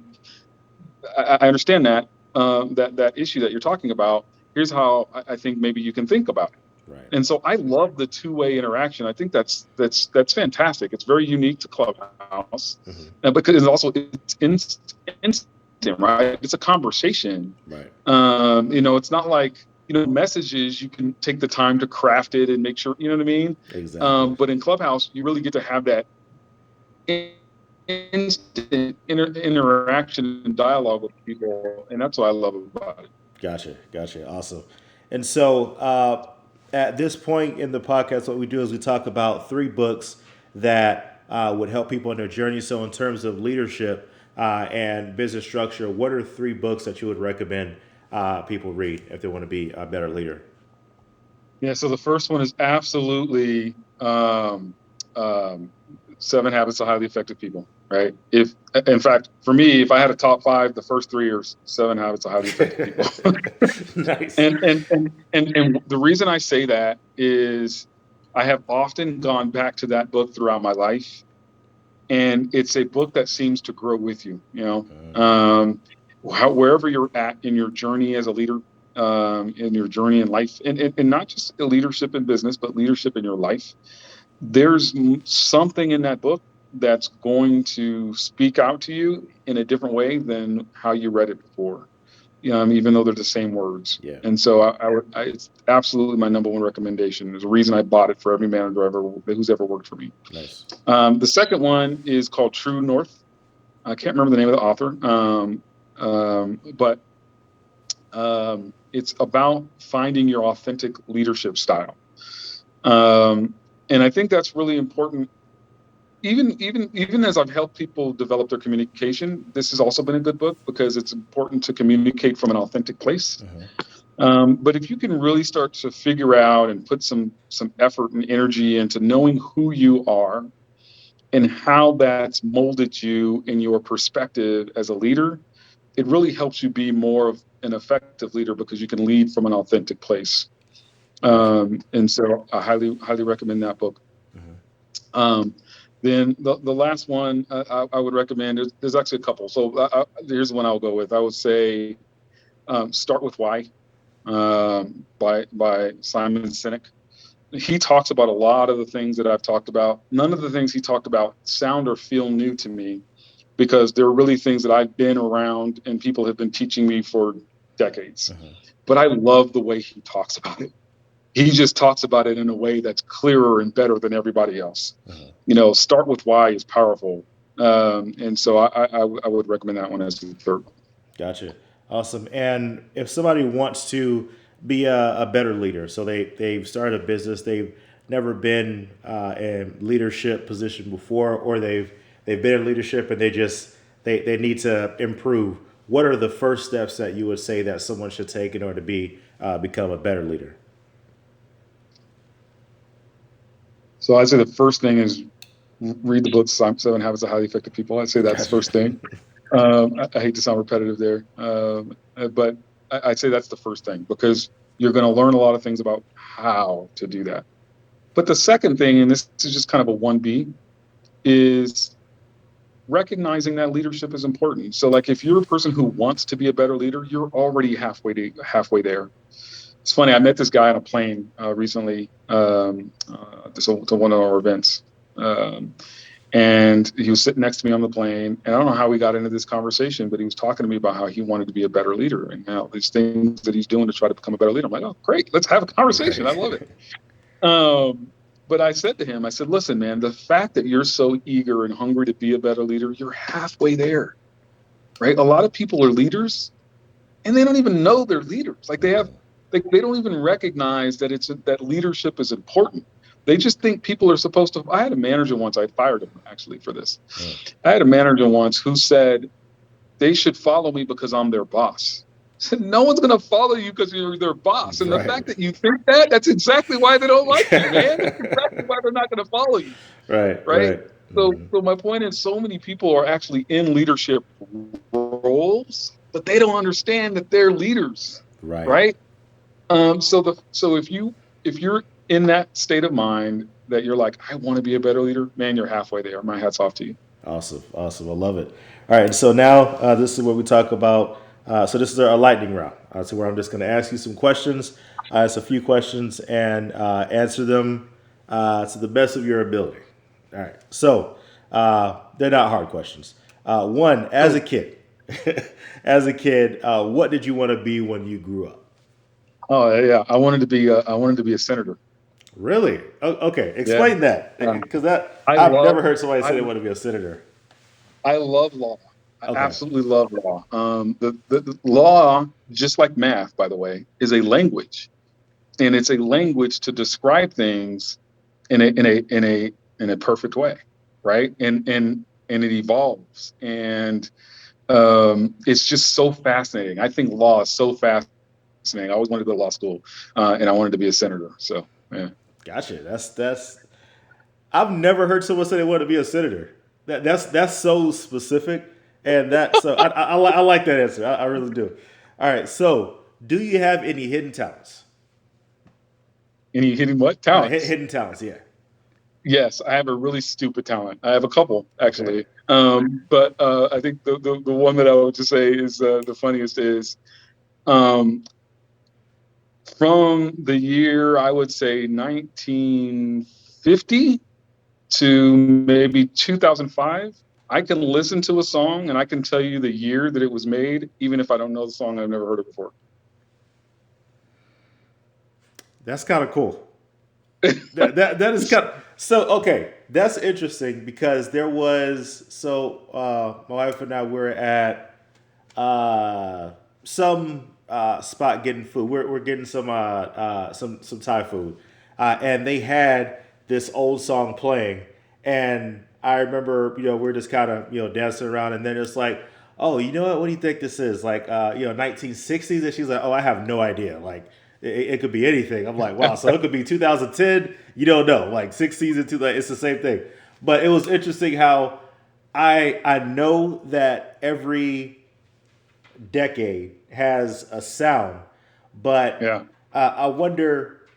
I understand that issue that you're talking about. Here's how I think maybe you can think about it. Right. And so I love the two-way interaction. I think that's fantastic. It's very unique to Clubhouse, because it's instant, right? It's a conversation. Right. It's not like messages. You can take the time to craft it and make sure you know what I mean. Exactly. But in Clubhouse, you really get to have that instant interaction and dialogue with people, and that's what I love about it. Gotcha. Awesome. And so, at this point in the podcast, what we do is we talk about 3 books that would help people in their journey. So in terms of leadership and business structure, what are 3 books that you would recommend people read if they want to be a better leader? Yeah, so the first one is absolutely 7 Habits of Highly Effective People, right? In fact, for me, if I had a top 5, the first 3 are 7 Habits of Highly Effective People. Nice. And the reason I say that is I have often gone back to that book throughout my life, and it's a book that seems to grow with you, wherever you're at in your journey as a leader, in your journey in life, and not just leadership in business, but leadership in your life. There's something in that book that's going to speak out to you in a different way than how you read it before, even though they're the same words. Yeah. And so it's absolutely my number one recommendation. There's a reason I bought it for every manager who's ever worked for me. Nice. The second one is called True North. I can't remember the name of the author, but it's about finding your authentic leadership style. And I think that's really important. Even as I've helped people develop their communication, this has also been a good book because it's important to communicate from an authentic place. But if you can really start to figure out and put some effort and energy into knowing who you are and how that's molded you in your perspective as a leader, it really helps you be more of an effective leader because you can lead from an authentic place. And so I highly recommend that book. Then the last one I would recommend, there's actually a couple. So here's the one I'll go with. I would say Start With Why, by Simon Sinek. He talks about a lot of the things that I've talked about. None of the things he talked about sound or feel new to me, because they're really things that I've been around and people have been teaching me for decades. But I love the way he talks about it. He just talks about it in a way that's clearer and better than everybody else. Start With Why is powerful. And so I would recommend that one as the third one. Gotcha. Awesome. And if somebody wants to be a better leader, so they've started a business, they've never been in leadership position before, or they've been in leadership and they need to improve. What are the first steps that you would say that someone should take in order to become a better leader? So I'd say the first thing is read the book, 7 Habits of Highly Effective People. I'd say that's the first thing. I hate to sound repetitive there, but I'd say that's the first thing, because you're going to learn a lot of things about how to do that. But the second thing, and this is just kind of a 1B, is recognizing that leadership is important. So like if you're a person who wants to be a better leader, you're already halfway there. It's funny, I met this guy on a plane recently to one of our events. And he was sitting next to me on the plane. And I don't know how we got into this conversation, but he was talking to me about how he wanted to be a better leader and how these things that he's doing to try to become a better leader. I'm like, oh, great, let's have a conversation. I love it. But I said to him, I said, listen, man, the fact that you're so eager and hungry to be a better leader, you're halfway there, right? A lot of people are leaders and they don't even know they're leaders. Like they don't even recognize that that leadership is important. They just think people are supposed to. I had a manager once, I fired him actually for this. I had a manager once who said they should follow me because I'm their boss. I said, no one's going to follow you because you're their boss. And the fact that you think that's exactly why they don't like you, man. That's exactly why they're not going to follow you. Right. So my point is, so many people are actually in leadership roles, but they don't understand that they're leaders. Right. So if you're in that state of mind that you're like, I want to be a better leader, man, you're halfway there. My hat's off to you. Awesome. I love it. All right. So now this is what we talk about. So this is our lightning round. So where I'm just going to ask you some questions. It's a few questions and answer them to the best of your ability. All right. So they're not hard questions. One, as a kid, what did you want to be when you grew up? Oh yeah, I wanted to be a senator. Really? Okay. Explain that, because I've never heard somebody say they want to be a senator. I love law. I absolutely love law. The law, just like math, by the way, is a language, and it's a language to describe things in a perfect way, right? And it evolves, and it's just so fascinating. I think law is so fascinating. I always wanted to go to law school, and I wanted to be a senator. So yeah. Gotcha. That's. I've never heard someone say they want to be a senator. That's so specific, and I like that answer. I really do. All right. So, do you have any hidden talents? Any hidden what talents? Hidden talents. Yeah. Yes, I have a really stupid talent. I have a couple actually, but I think the one that I would just say is the funniest is. From the year, I would say 1950 to maybe 2005, I can listen to a song and I can tell you the year that it was made, even if I don't know the song. I've never heard it before. That's kind of cool. that is kind of so okay. That's interesting because there was my wife and I were at some spot getting food. We're getting some Thai food, and they had this old song playing, and I remember we're just kind of dancing around, and then it's like, oh, you know what? What do you think this is? Like 1960s, and she's like, oh, I have no idea. Like it could be anything. I'm like, wow, so it could be 2010. You don't know, like 60s and 2000. It's the same thing. But it was interesting how I know that every decade has a sound, but I wonder.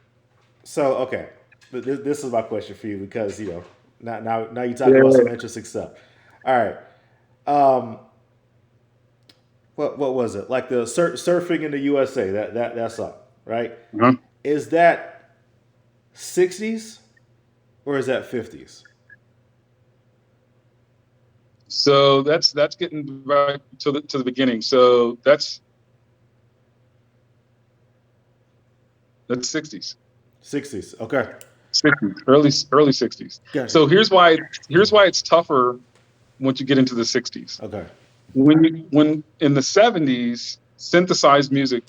So okay, this is my question for you because Now you talk about some Yeah. interesting stuff. All right. Um, what was it? Like the surfing in the USA, that song, right? Uh-huh. Is that 60s or is that 50s? So that's getting right to the beginning. So that's 60s. 60s. Okay. 60s, early 60s. Gotcha. So here's why it's tougher once you get into the 60s. Okay. When in the 70s, synthesized music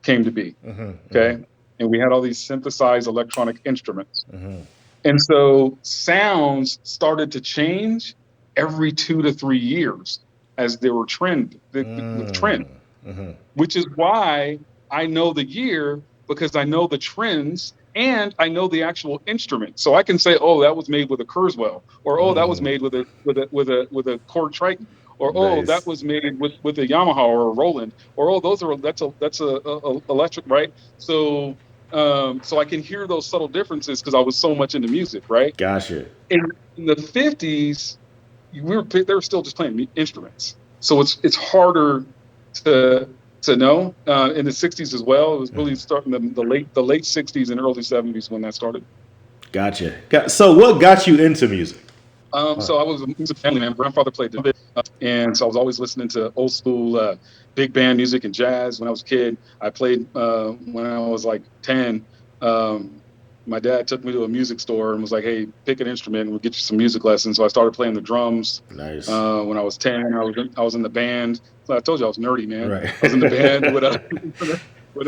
came to be, okay? And we had all these synthesized electronic instruments. And so sounds started to change every 2 to 3 years as they were with trend, which is why I know the year because I know the trends and I know the actual instrument. So I can say, oh, that was made with a Kurzweil, or oh, that was made with a Korg Triton, or oh, that Nice. was made with a Yamaha or a Roland, or oh, that's a electric, right? So I can hear those subtle differences because I was so much into music, right? Gotcha. In the 50s, they were still just playing instruments, so it's harder to know. In the 60s as well, it was really starting the late 60s and early 70s when that started. Gotcha. So what got you into music? So I was a music family man. Grandfather played the trumpet, and so I was always listening to old school big band music and jazz. When I was a kid, I played when I was like 10. My dad took me to a music store and was like, "Hey, pick an instrument, and we'll get you some music lessons." So I started playing the drums. Nice. When I was 10, I was in the band. So I told you I was nerdy, man. Right. I was in the band when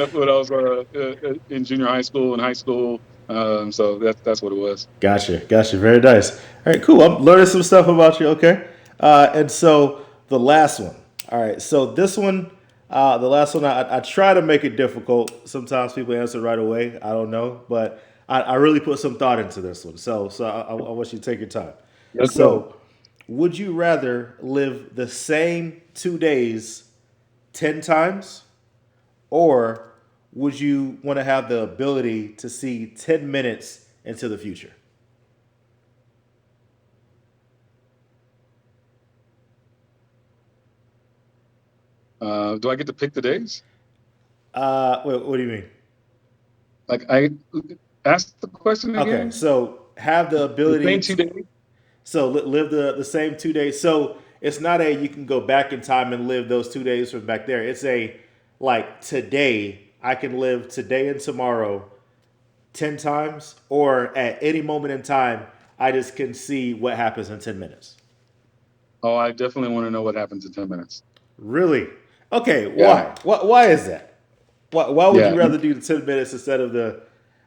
I was in junior high school and high school. So that's what it was. Gotcha. Very nice. All right, cool. I'm learning some stuff about you. Okay. And so the last one. All right. So this one, the last one, I try to make it difficult. Sometimes people answer right away. I don't know, but I really put some thought into this one. So I want you to take your time. Let's go. So, would you rather live the same 2 days 10 times, or would you want to have the ability to see 10 minutes into the future? Do I get to pick the days? What do you mean? Like I asked the question Okay, again. so have the The ability same to, 2 days. so live the same 2 days. So it's not a you can go back in time and live those 2 days from back there. It's a like today, I can live today and tomorrow 10 times, or at any moment in time, I just can see what happens in 10 minutes. Oh, I definitely want to know what happens in 10 minutes. Really? Okay, Yeah, why? Why is that? Why would yeah. you rather do the 10 minutes instead of the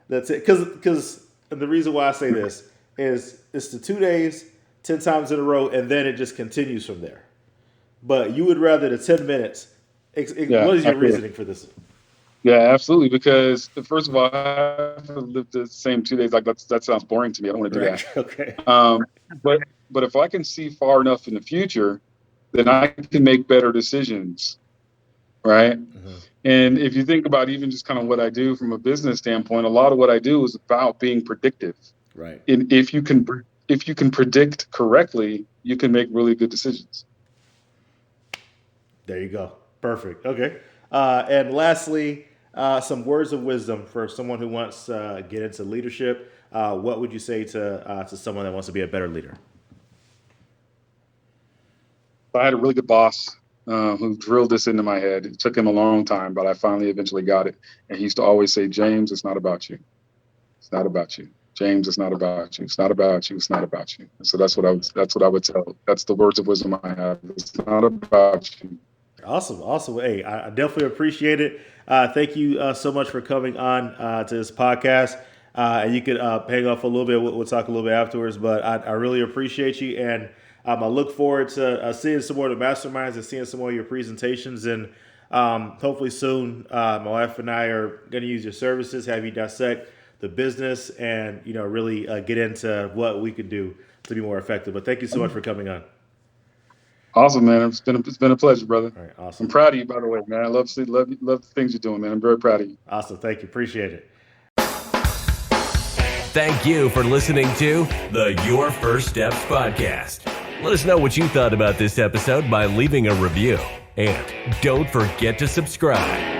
because the reason why I say this is it's the 2 days, 10 times in a row, and then it just continues from there. But you would rather the 10 minutes. Yeah, What is I your feel. reasoning for this? Yeah, absolutely. Because first of all, I have to live the same 2 days. Like that sounds boring to me. I don't want to do Right. that. Okay. Um, but if I can see far enough in the future, then I can make better decisions, right? And if you think about even just kind of what I do from a business standpoint, a lot of what I do is about being predictive. Right. And if you can predict correctly, you can make really good decisions. There you go. Perfect. Okay. And lastly, some words of wisdom for someone who wants to get into leadership. What would you say to someone that wants to be a better leader? I had a really good boss who drilled this into my head. It took him a long time, but I finally eventually got it. And he used to always say, "James, it's not about you. It's not about you. James, it's not about you. It's not about you. It's not about you." And so that's what I would tell. That's the words of wisdom I have. It's not about you. Awesome. Awesome. Hey, I definitely appreciate it. Thank you so much for coming on to this podcast. And you could hang off a little bit. We'll talk a little bit afterwards, but I really appreciate you. And I look forward to seeing some more of the masterminds and seeing some more of your presentations. And hopefully soon, my wife and I are going to use your services, have you dissect the business and, really get into what we can do to be more effective. But thank you so much for coming on. Awesome, man. It's been a pleasure, brother. All right. I'm Awesome. proud of you, by the way, man. I love the things you're doing, man. I'm very proud of you. Awesome. Thank you. Appreciate it. thank you for listening to the Your First Steps podcast. Let us know what you thought about this episode by leaving a review. And don't forget to subscribe.